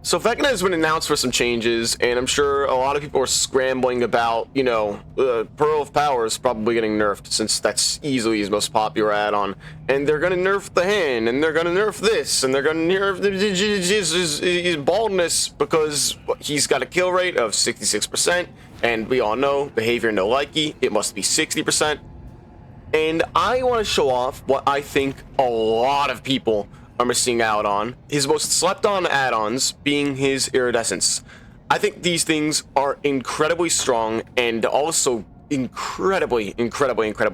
So Vecna has been announced for some changes, and I'm sure a lot of people are scrambling about, Pearl of Power is probably getting nerfed, since that's easily his most popular add-on. And they're gonna nerf the hand, and they're gonna nerf this, and they're gonna nerf his baldness, because he's got a kill rate of 66%, and we all know, behavior no likey, it must be 60%. And I want to show off what I think a lot of people are missing out on. His most slept on add-ons being his iridescence. I think these things are incredibly strong and also incredibly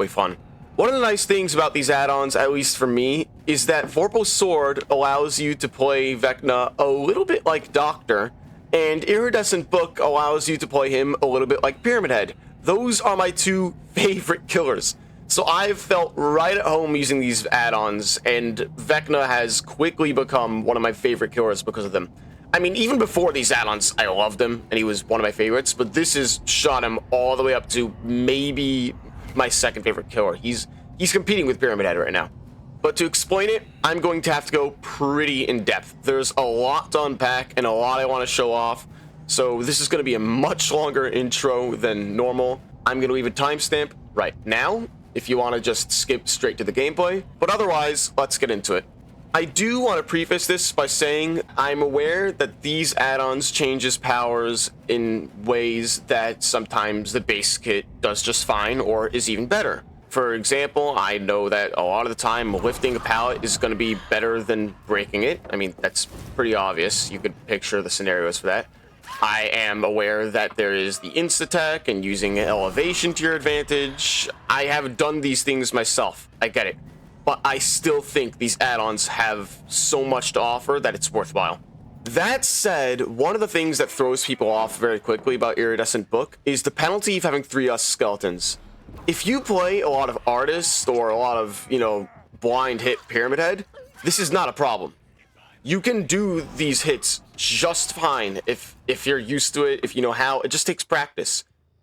fun. One of the nice things about these add-ons, at least for me, is that Vorpal's sword allows you to play Vecna a little bit like Doctor, and Iridescent Book allows you to play him a little bit like Pyramid Head. Those are my two favorite killers. So I've felt right at home using these add-ons, and Vecna has quickly become one of my favorite killers because of them. I mean, even before these add-ons, I loved him, and he was one of my favorites, but this has shot him all the way up to maybe my second favorite killer. He's competing with Pyramid Head right now. But to explain it, I'm going to have to go pretty in-depth. There's a lot to unpack and a lot I want to show off, so this is going to be a much longer intro than normal. I'm going to leave a timestamp right now, if you want to just skip straight to the gameplay, but otherwise, let's get into it. I do want to preface this by saying I'm aware that these add-ons changes powers in ways that sometimes the base kit does just fine or is even better. For example, I know that a lot of the time lifting a pallet is going to be better than breaking it. I mean, that's pretty obvious. You could picture the scenarios for that. I am aware that there is the insta-tech and using elevation to your advantage. I have done these things myself, I get it. But I still think these add-ons have so much to offer that it's worthwhile. That said, one of the things that throws people off very quickly about Iridescent Book is the penalty of having 3S skeletons. If you play a lot of artists or a lot of, blind hit Pyramid Head, this is not a problem. You can do these hits just fine if you're used to it, if you know how. It just takes practice.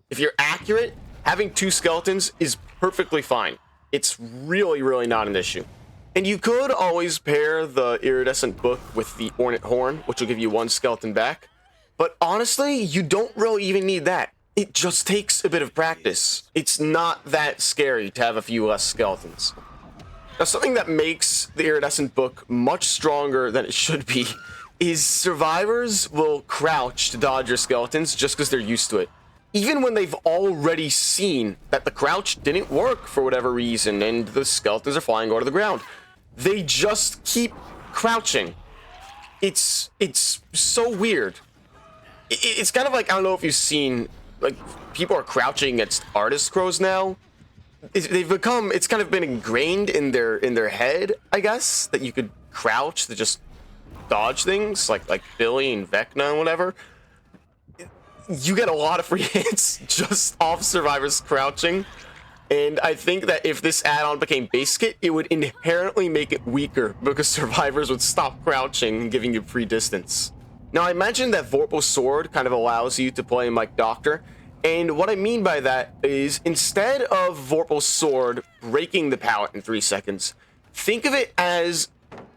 If you're accurate, having 2 skeletons is perfectly fine. It's really not an issue. And you could always pair the Iridescent Book with the Ornate Horn, which will give you 1 skeleton back. But honestly, you don't really even need that. It just takes a bit of practice. It's not that scary to have a few less skeletons. Now, something that makes the Iridescent Book much stronger than it should be is survivors will crouch to dodge your skeletons just because they're used to it. Even when they've already seen that the crouch didn't work for whatever reason and the skeletons are flying over the ground, they just keep crouching. It's so weird. It's kind of like, I don't know if you've seen, like, people are crouching against artist crows now. It's kind of been ingrained in their head, I guess, that you could crouch to just dodge things like Billy and Vecna and whatever. You get a lot of free hits just off survivors crouching, and I think that if this add-on became base kit, it would inherently make it weaker because survivors would stop crouching and giving you free distance. Now, I mentioned that Vorpal's sword kind of allows you to play him like Doctor. And what I mean by that is, instead of Vorpal's sword breaking the pallet in 3 seconds, think of it as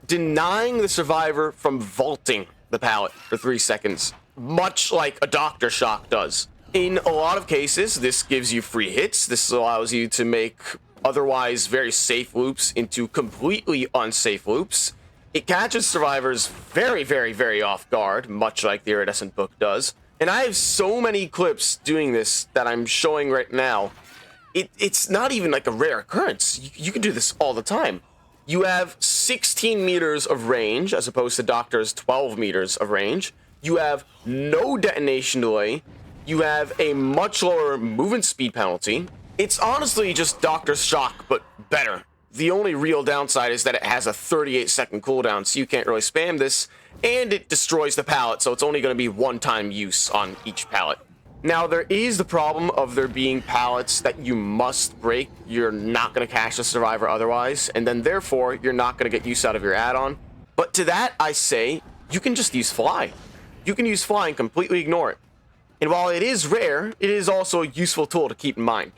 denying the survivor from vaulting the pallet for 3 seconds, much like a Doctor Shock does. In a lot of cases, this gives you free hits. This allows you to make otherwise very safe loops into completely unsafe loops. It catches survivors very off guard, much like the Iridescent Book does. And I have so many clips doing this that I'm showing right now. It's not even like a rare occurrence. You can do this all the time. You have 16 meters of range as opposed to Doctor's 12 meters of range. You have no detonation delay. You have a much lower movement speed penalty. It's honestly just Doctor's Shock, but better. The only real downside is that it has a 38-second cooldown, so you can't really spam this, and it destroys the pallet, so it's only going to be one-time use on each pallet. Now, there is the problem of there being pallets that you must break. You're not going to catch the survivor otherwise, and then therefore, you're not going to get use out of your add-on. But to that, I say, you can just use Fly. You can use Fly and completely ignore it. And while it is rare, it is also a useful tool to keep in mind.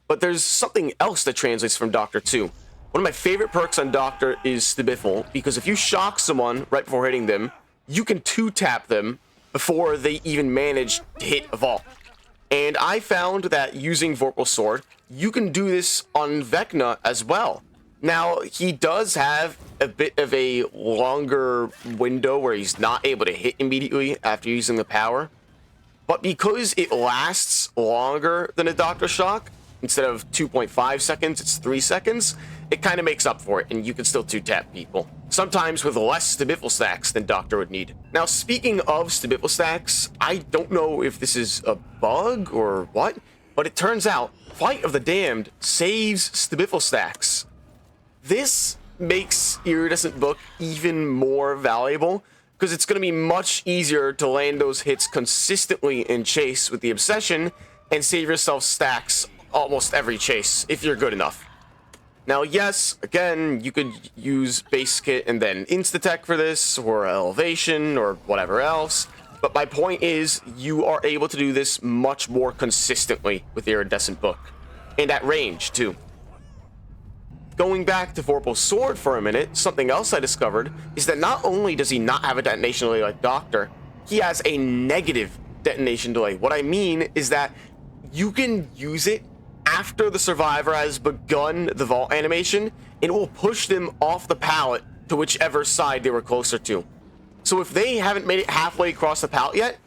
But there's something else that translates from Doctor too. One of my favorite perks on Doctor is STBFL, because if you shock someone right before hitting them, you can 2-tap them before they even manage to hit a vault. And I found that using Vorpal Sword, you can do this on Vecna as well. Now, he does have a bit of a longer window where he's not able to hit immediately after using the power. But because it lasts longer than a Doctor Shock, instead of 2.5 seconds, it's 3 seconds, it kind of makes up for it, and you can still 2-tap people. Sometimes with less STBFL stacks than Doctor would need. Now, speaking of STBFL stacks, I don't know if this is a bug or what, but it turns out Fight of the Damned saves STBFL stacks. This makes Iridescent Book even more valuable, because it's going to be much easier to land those hits consistently in chase with the Obsession and save yourself stacks almost every chase, if you're good enough. Now, yes, again, you could use base kit and then insta-tech for this, or elevation, or whatever else, but my point is, you are able to do this much more consistently with Iridescent Book, and at range, too. Going back to Vorpal Sword for a minute, something else I discovered is that not only does he not have a detonation delay like Doctor, he has a negative detonation delay. What I mean is that you can use it after the survivor has begun the vault animation, it will push them off the pallet to whichever side they were closer to. So if they haven't made it halfway across the pallet yet,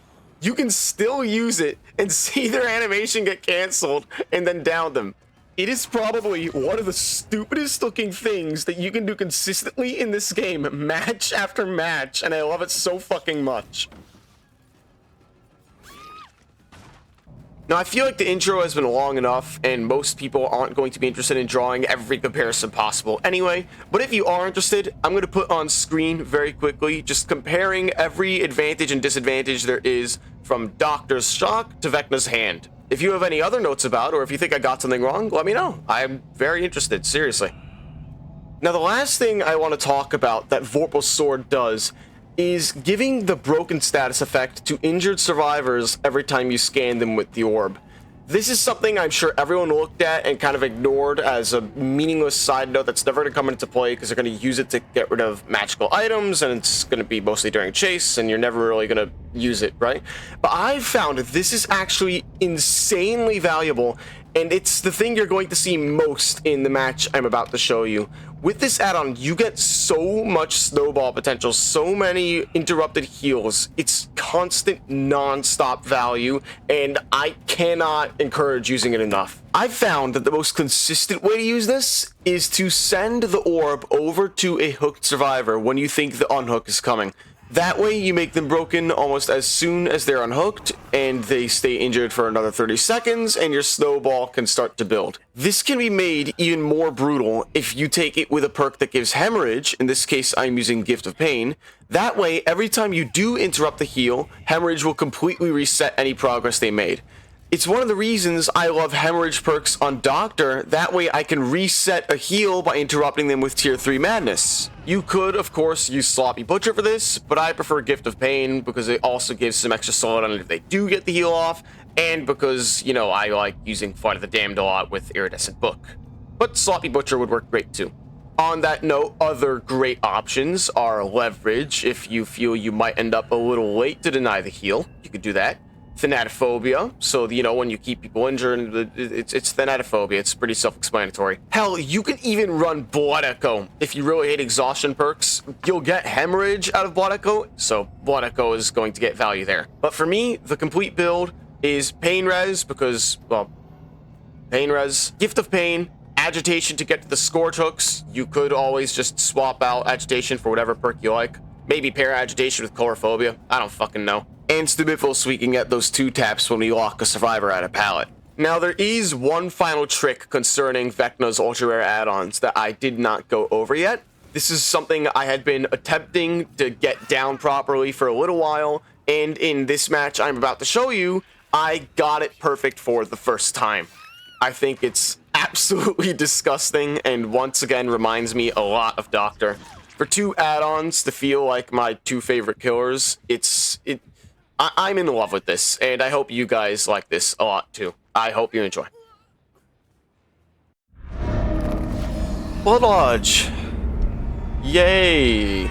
you can still use it and see their animation get canceled and then down them. It is probably one of the stupidest looking things that you can do consistently in this game, match after match, and I love it so fucking much. Now, I feel like the intro has been long enough, and most people aren't going to be interested in drawing every comparison possible anyway, but if you are interested, I'm going to put on screen very quickly, just comparing every advantage and disadvantage there is from Doctor's Shock to Vecna's Hand. If you have any other notes about, or if you think I got something wrong, let me know. I'm very interested, seriously. Now, the last thing I want to talk about that Vorpal Sword does is giving the broken status effect to injured survivors every time you scan them with the orb. This is something I'm sure everyone looked at and kind of ignored as a meaningless side note that's never going to come into play because they're going to use it to get rid of magical items, and it's going to be mostly during chase, and you're never really going to use it, right? But I've found this is actually insanely valuable, and it's the thing you're going to see most in the match I'm about to show you. With this add-on, you get so much snowball potential, so many interrupted heals. It's constant, non-stop value, and I cannot encourage using it enough. I've found that the most consistent way to use this is to send the orb over to a hooked survivor when you think the unhook is coming. That way, you make them broken almost as soon as they're unhooked, and they stay injured for another 30 seconds, and your snowball can start to build. This can be made even more brutal if you take it with a perk that gives hemorrhage. In this case, I'm using Gift of Pain. That way, every time you do interrupt the heal, hemorrhage will completely reset any progress they made. It's one of the reasons I love hemorrhage perks on Doctor. That way I can reset a heal by interrupting them with tier 3 madness. You could, of course, use Sloppy Butcher for this, but I prefer Gift of Pain because it also gives some extra solid on it if they do get the heal off, and because, you know, I like using Fight of the Damned a lot with Iridescent Book. But Sloppy Butcher would work great too. On that note, other great options are Leverage. If you feel you might end up a little late to deny the heal, you could do that. Thanatophobia, so you know when you keep people injured, it's thanatophobia. It's pretty self-explanatory. Hell, you can even run Blood Echo. If you really hate exhaustion perks, you'll get hemorrhage out of Blood Echo, so Blood Echo is going to get value there. But for me, the complete build is Pain Res because, well, Pain Res, Gift of Pain, Agitation to get to the Scourge hooks. You could always just swap out Agitation for whatever perk you like. Maybe pair Agitation with Colorophobia. I don't fucking know. And STBFL so we can get those 2 taps when we lock a survivor at a pallet. Now, there is one final trick concerning Vecna's ultra rare add-ons that I did not go over yet. This is something I had been attempting to get down properly for a little while, and in this match I'm about to show you, I got it perfect for the first time. I think it's absolutely disgusting, and once again reminds me a lot of Doctor. For 2 add-ons to feel like my 2 favorite killers, I'm in love with this, and I hope you guys like this a lot too. I hope you enjoy. Blood Lodge. Yay.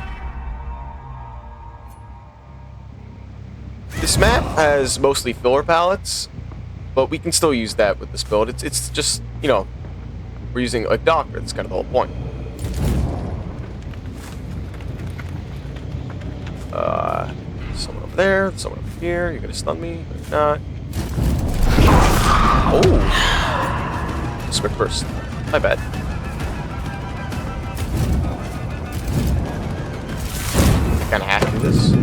This map has mostly filler pallets, but we can still use that with this build. It's just, you know, we're using a doctor. That's kind of the whole point. Someone over there, someone over here. You're gonna stun me, but not. Oh! Switch first. My bad. I kinda have to do this.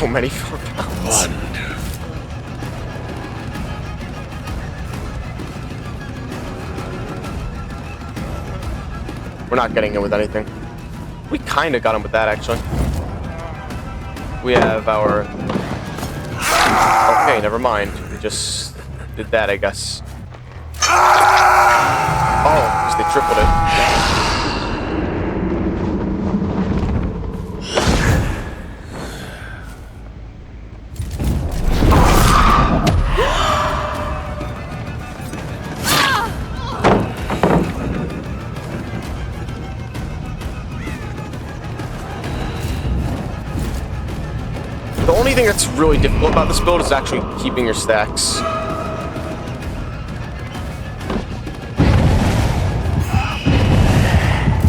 So many Vorpals. We're not getting him with anything. We kind of got him with that, actually. We have our... Okay, never mind. We just did that, I guess. Oh, because they tripled it. The only thing that's really difficult about this build is actually keeping your stacks.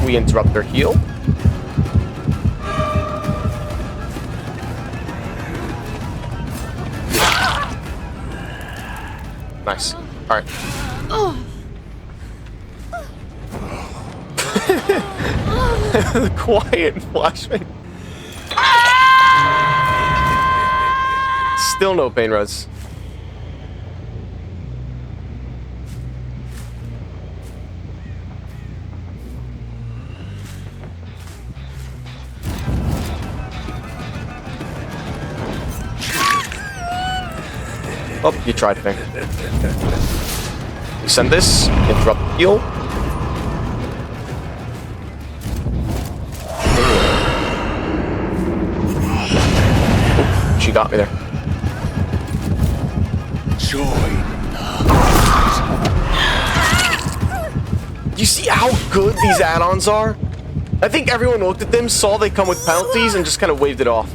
We interrupt their heal. Nice. Alright. The quiet flashbang. Still no pain res. Oh, you tried thing. We send this, interrupt the heal. Oh, she got me there. You see how good these add-ons are? I think everyone looked at them, saw they come with penalties, and just kind of waved it off.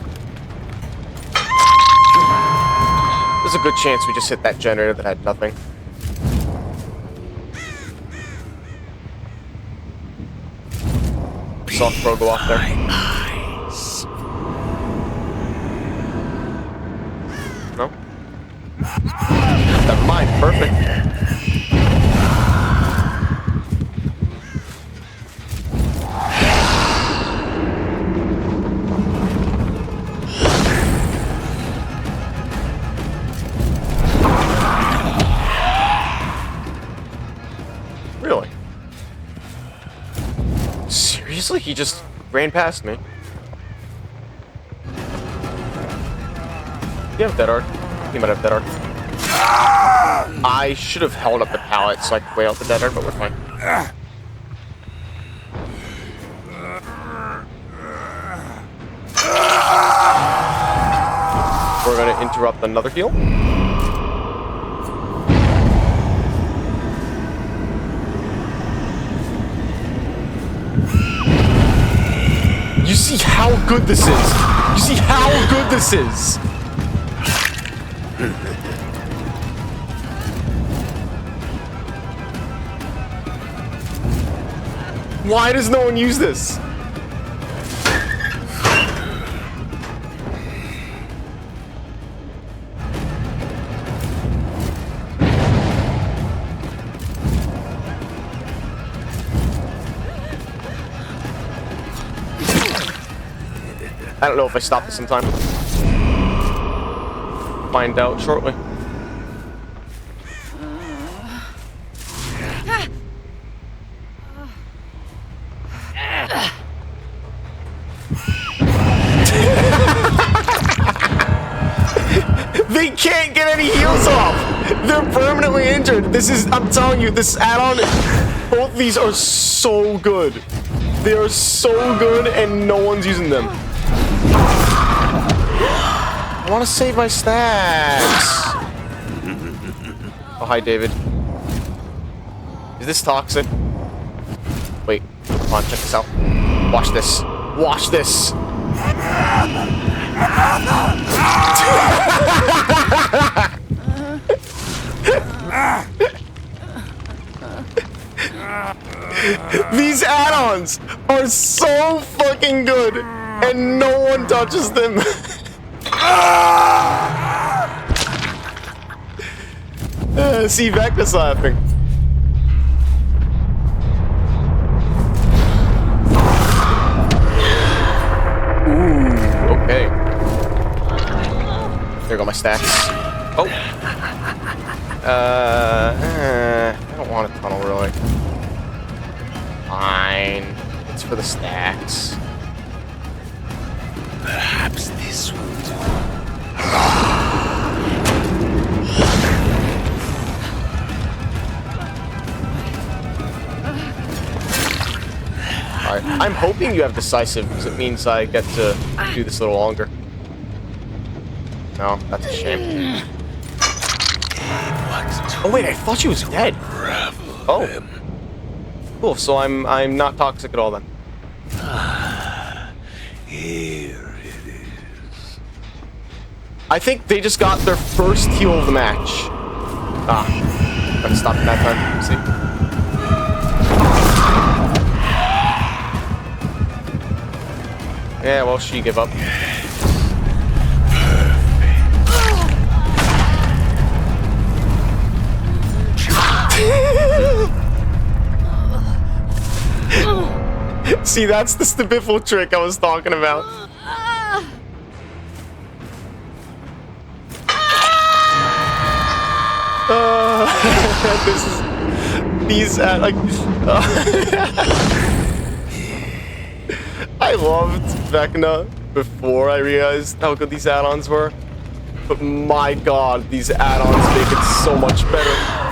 There's a good chance we just hit that generator that had nothing. Saw Pro go off there. No? Never mind, perfect. Really? Seriously? He just ran past me. You have dead arc. He might have dead arc. I should have held up the pallet so I could weigh out the dead arc, but we're fine. We're gonna interrupt another heal. You see how good this is? You see how good this is? Why does no one use this? I don't know if I stop this in time. Find out shortly. They can't get any heals off. They're permanently injured. This is, I'm telling you, this add-on, both of these are so good. They are so good and no one's using them. I want to save my stacks. Oh, hi, David. Is this toxic? Wait, come on, check this out. Watch this. Watch this. These add-ons are so fucking good, and no one touches them. See, Vecna's laughing. Ooh, okay. There go my stacks. Oh. I don't want a tunnel, really. Fine. It's for the stacks. Perhaps this will do. Alright, I'm hoping you have decisive, because it means I get to do this a little longer. No, that's a shame. Oh wait, I thought she was dead. Oh. Cool, so I'm not toxic at all then. Here it is. I think they just got their first heal of the match. Ah, gotta stop it that time. See? Yeah, well, she gave up. See, that's the STBFL trick I was talking about. This is... These, like... I loved Vecna before I realized how good these add-ons were. But my god, these add-ons make it so much better.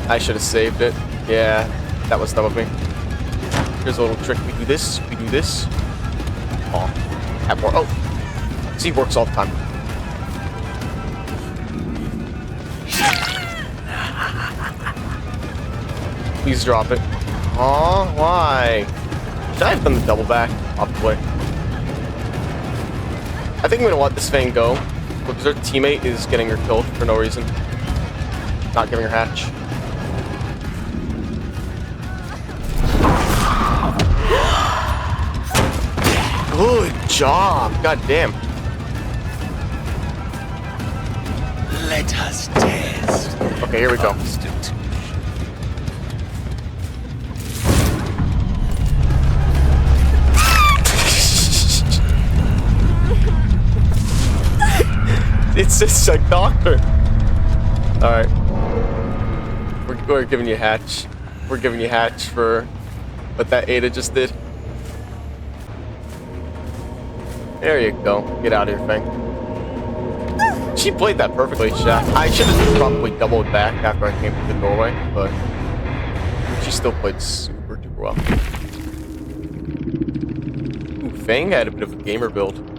I should have saved it. Yeah, that was dumb of me. Here's a little trick. We do this. We do this. Oh, have more. Oh, see, works all the time. Please drop it. Aw, why? Should I have done the double back? Probably. I think I'm gonna let this Fang go because her teammate is getting her killed for no reason. Not giving her hatch. Good job. God damn. Let us test. Okay, here we go. It's just a doctor. Alright. We're giving you hatch. We're giving you hatch for what that Ada just did. There you go. Get out of here, Fang. She played that perfectly, Shaq. I should have probably doubled back after I came through the doorway, but she still played super duper well. Ooh, Fang had a bit of a gamer build.